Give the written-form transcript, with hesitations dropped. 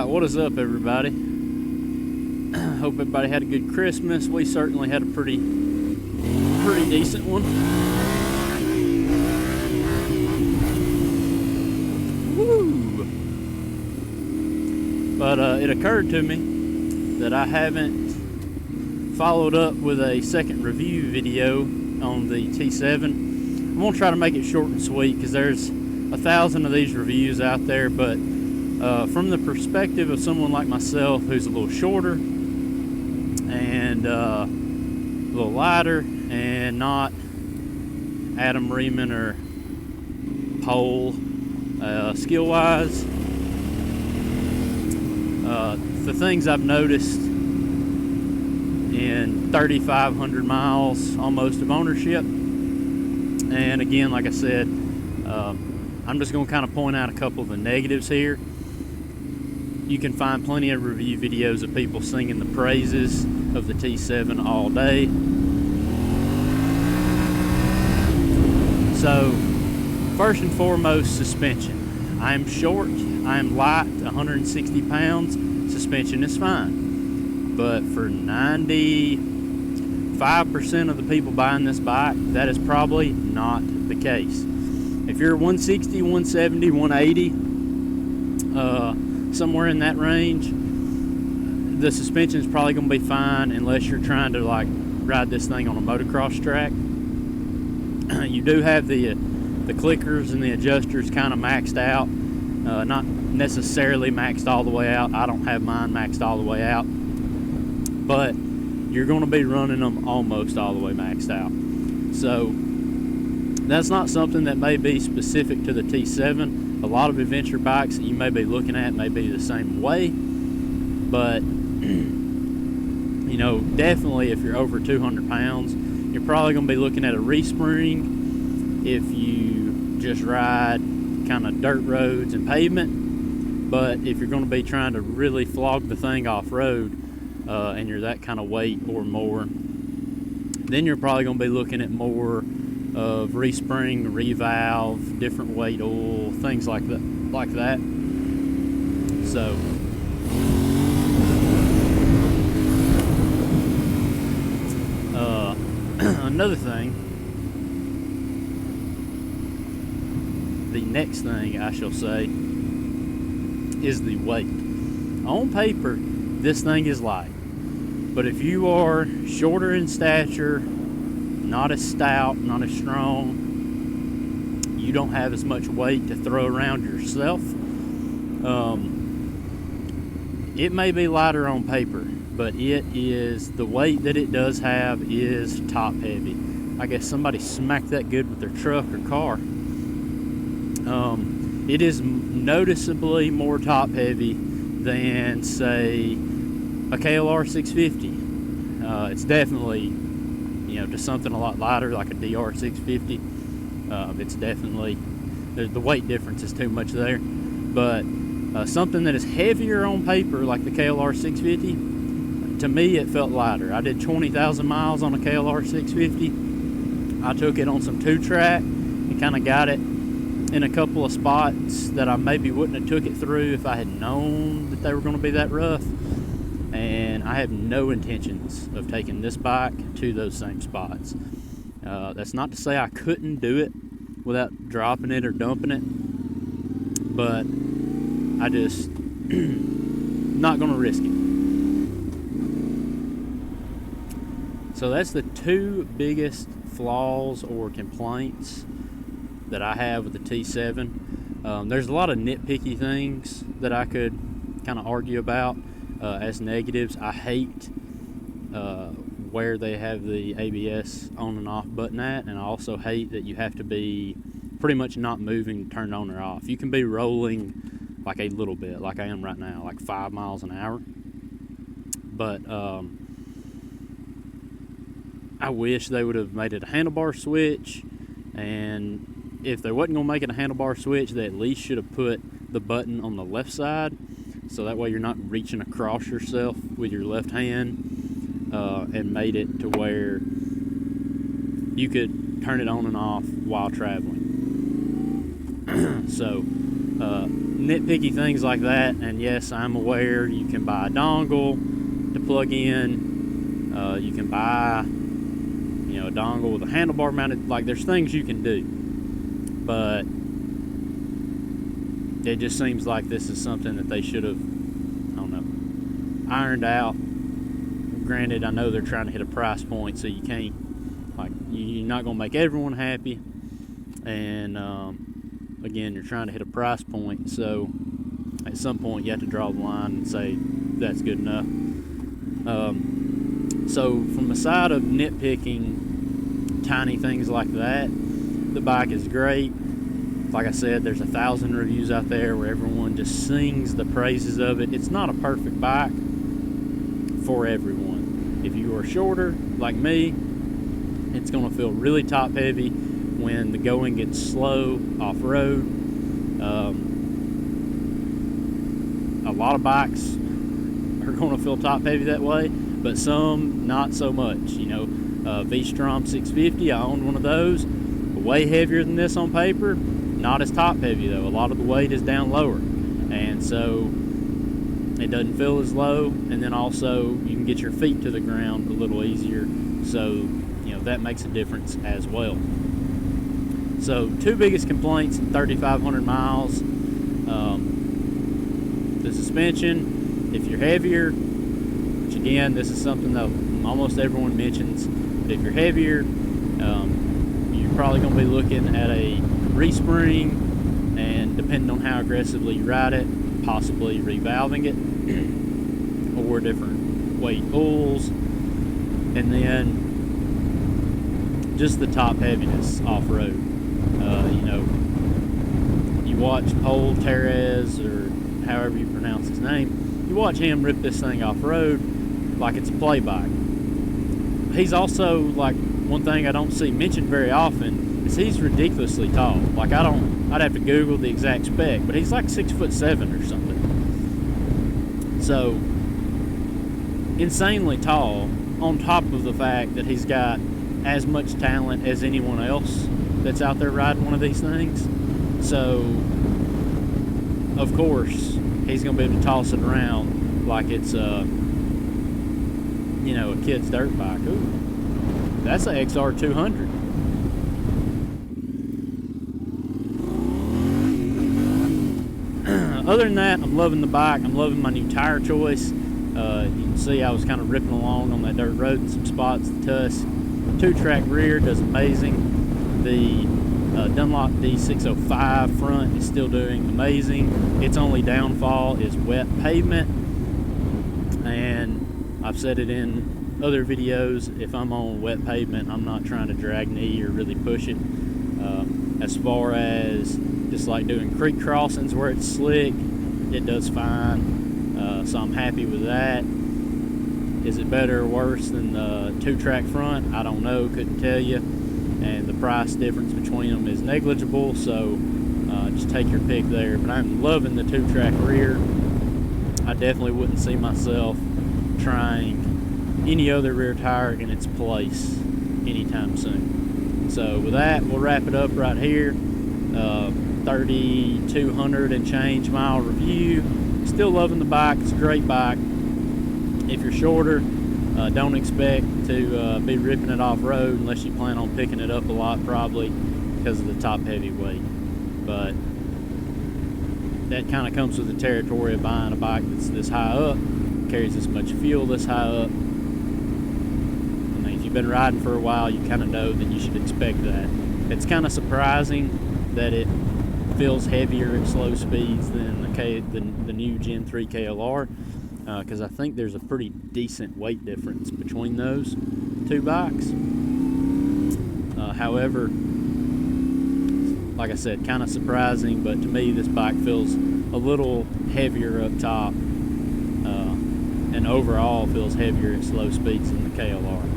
what is up, everybody? Hope everybody had a good Christmas. We certainly had a pretty decent one. Woo! But it occurred to me that I haven't followed up with a second review video on the T7. I'm gonna try to make it short and sweet because there's 1,000 of these reviews out there, but from the perspective of someone like myself who's a little shorter and a little lighter and not Adam Reeman or Pole skill-wise, the things I've noticed in 3,500 miles almost of ownership, and again, like I said, I'm just going to kind of point out a couple of the negatives here. You can find plenty of review videos of people singing the praises of the T7 all day. So, first and foremost, suspension. I am short, I am light, 160 pounds, suspension is fine. But for 95% of the people buying this bike, that is probably not the case. If you're 160, 170, 180, somewhere in that range, the suspension is probably going to be fine unless you're trying to like ride this thing on a motocross track. You do have the clickers and the adjusters kind of maxed out, not necessarily maxed all the way out. I don't have mine maxed all the way out, but you're going to be running them almost all the way maxed out. So that's not something that may be specific to the T7. A lot of adventure bikes that you may be looking at may be the same way, but you know, definitely if you're over 200 pounds, you're probably going to be looking at a respring if you just ride kind of dirt roads and pavement. But if you're going to be trying to really flog the thing off-road, and you're that kind of weight or more, then you're probably going to be looking at more of respring, revalve, different weight oil, things like that. So another thing, the next thing I shall say is the weight. On paper, this thing is light, but if you are shorter in stature, not as stout, not as strong, you don't have as much weight to throw around yourself. It may be lighter on paper, but it is, the weight that it does have is top heavy. I guess somebody smacked that good with their truck or car. It is noticeably more top heavy than, say, a KLR 650. It's definitely, you know, to something a lot lighter like a DR 650. It's definitely, the weight difference is too much there. But something that is heavier on paper like the KLR 650, to me it felt lighter. I did 20,000 miles on a KLR 650. I took it on some 2-track and kind of got it in a couple of spots that I maybe wouldn't have took it through if I had known that they were going to be that rough. And I have no intentions of taking this bike to those same spots. That's not to say I couldn't do it without dropping it or dumping it, but I just not going to risk it. So that's the two biggest flaws or complaints that I have with the T7. There's a lot of nitpicky things that I could kind of argue about as negatives. I hate where they have the ABS on and off button at, and I also hate that you have to be pretty much not moving to turn it on or off. You can be rolling like a little bit, like I am right now, like 5 miles an hour, but I wish they would have made it a handlebar switch, and if they wasn't going to make it a handlebar switch, they at least should have put the button on the left side, so that way you're not reaching across yourself with your left hand, and made it to where you could turn it on and off while traveling. So nitpicky things like that. And yes, I'm aware you can buy a dongle to plug in. You can buy, you know, a dongle with a handlebar mounted. Like, there's things you can do, but it just seems like this is something that they should have, I don't know, ironed out. Granted, I know they're trying to hit a price point, so you can't, like, you're not going to make everyone happy. And again, you're trying to hit a price point, so at some point you have to draw the line and say that's good enough. So from the side of nitpicking tiny things like that, the bike is great. Like I said, there's 1,000 reviews out there where everyone just sings the praises of it. It's not a perfect bike for everyone. If you are shorter like me, it's going to feel really top heavy when the going gets slow off-road. A lot of bikes are going to feel top heavy that way, but some not so much. You know, V-Strom 650, I owned one of those, way heavier than this on paper. Not as top heavy though. A lot of the weight is down lower, and so it doesn't feel as low. And then also you can get your feet to the ground a little easier, so you know that makes a difference as well. So two biggest complaints in 3,500 miles: the suspension. If you're heavier, which again, this is something that almost everyone mentions, but if you're heavier, you're probably going to be looking at a respring, and depending on how aggressively you ride it, possibly revalving it or different weight pulls. And then just the top heaviness off-road. You know, you watch Paul Terez, or however you pronounce his name, you watch him rip this thing off-road like it's a play bike. He's also, like, one thing I don't see mentioned very often is he's ridiculously tall. Like, I'd have to Google the exact spec, but he's like 6'7" or something. So, insanely tall, on top of the fact that he's got as much talent as anyone else that's out there riding one of these things. So, of course, he's going to be able to toss it around like it's you know, a kid's dirt bike. Ooh, that's a XR200. Other than that, I'm loving the bike. I'm loving my new tire choice. You can see I was kind of ripping along on that dirt road in some spots. The Tusk 2-track rear does amazing. The Dunlop D605 front is still doing amazing. Its only downfall is wet pavement, and I've said it in other videos, if I'm on wet pavement, I'm not trying to drag knee or really push it. As far as just like doing creek crossings where it's slick, it does fine. So I'm happy with that. Is it better or worse than the 2-track front? I don't know, couldn't tell you. And the price difference between them is negligible, so just take your pick there. But I'm loving the 2-track rear. I definitely wouldn't see myself trying any other rear tire in its place anytime soon. So with that, we'll wrap it up right here. 3,200 and change mile review. Still loving the bike. It's a great bike. If you're shorter, don't expect to be ripping it off road unless you plan on picking it up a lot, probably because of the top heavy weight. But that kind of comes with the territory of buying a bike that's this high up, carries this much fuel this high up. I mean, if you've been riding for a while, you kind of know that you should expect that. It's kind of surprising that it feels heavier at slow speeds than the new Gen 3 KLR, because I think there's a pretty decent weight difference between those two bikes. However, like I said, kind of surprising, but to me this bike feels a little heavier up top, and overall feels heavier at slow speeds than the KLR.